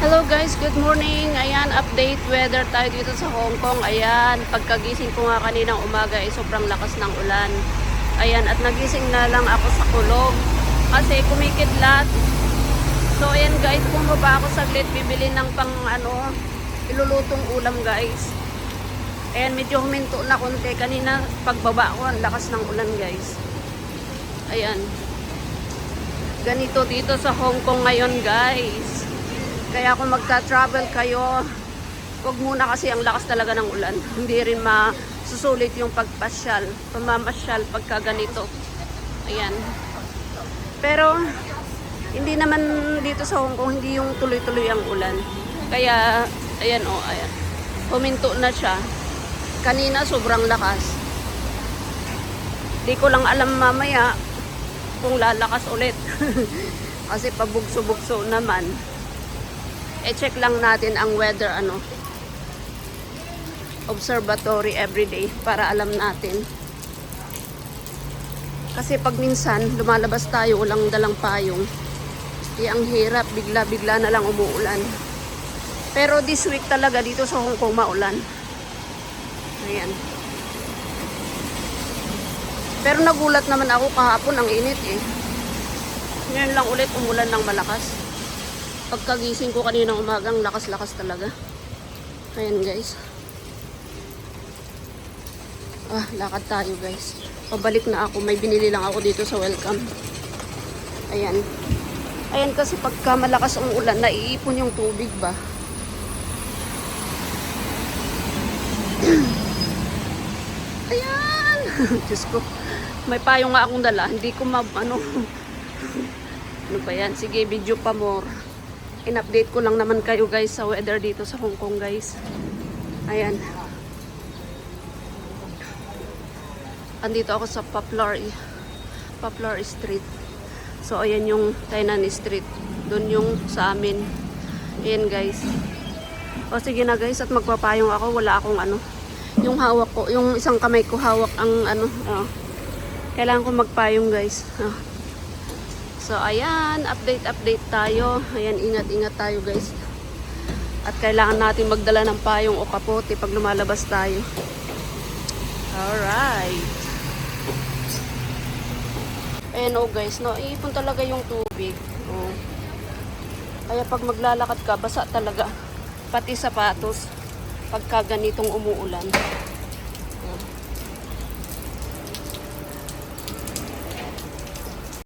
Hello guys, good morning. Ayan, update weather tayo dito sa Hong Kong. Ayan, pagkagising ko nga kaninang umaga ay sobrang lakas ng ulan. Ayan, at nagising na lang ako sa kulog kasi kumikidlat. So ayan guys, bumaba ako saglit, bibili ng ilulutong ulam guys. Ayan, medyo huminto na konti. Kanina pagbaba ko, ang lakas ng ulan guys. Ayan. Ganito dito sa Hong Kong ngayon guys. Kaya kung magka-travel kayo, wag muna kasi ang lakas talaga ng ulan. Hindi rin masusulit yung pamamasyal pagka ganito. Ayan. Pero, hindi naman dito sa Hong Kong, hindi yung tuloy-tuloy ang ulan. Kaya, ayan o, ayan. Huminto na siya. Kanina sobrang lakas. Di ko lang alam mamaya kung lalakas ulit. Kasi pabugso-bugso naman. I-check lang natin ang weather observatory everyday para alam natin. Kasi pag minsan lumalabas tayo walang dalang payong, ang hirap, bigla-bigla na lang umuulan. Pero this week talaga dito sa Hong Kong maulan. Ayan. Pero nagulat naman ako kahapon, ang init eh. Ngayon lang ulit umulan ng malakas. Pagkagising ko kanina umagang lakas-lakas talaga. Ayan guys. Lakad tayo guys. Pabalik na ako. May binili lang ako dito sa Welcome. Ayan. Ayan kasi pagka malakas ang ulan, naiipon yung tubig ba. Ayan. Diyos ko. May payong nga akong dala. Hindi ko ano ba yan? Sige, video pa more. In-update ko lang naman kayo guys sa weather dito sa Hong Kong guys. Ayan. Andito ako sa Poplar Street. So ayan yung Tainan Street. Doon yung sa amin. Ayan guys. O sige na guys, at magpapayong ako. Wala akong yung hawak ko, yung isang kamay ko hawak ang kailangan ko magpayong guys. So, ayan, update tayo. Ayan, ingat tayo guys. At kailangan natin magdala ng payong o kapote pag lumalabas tayo. Alright. Ayan guys, iipon talaga yung tubig. Kaya pag maglalakad ka, basa talaga. Pati sapatos, pagka ganitong umuulan.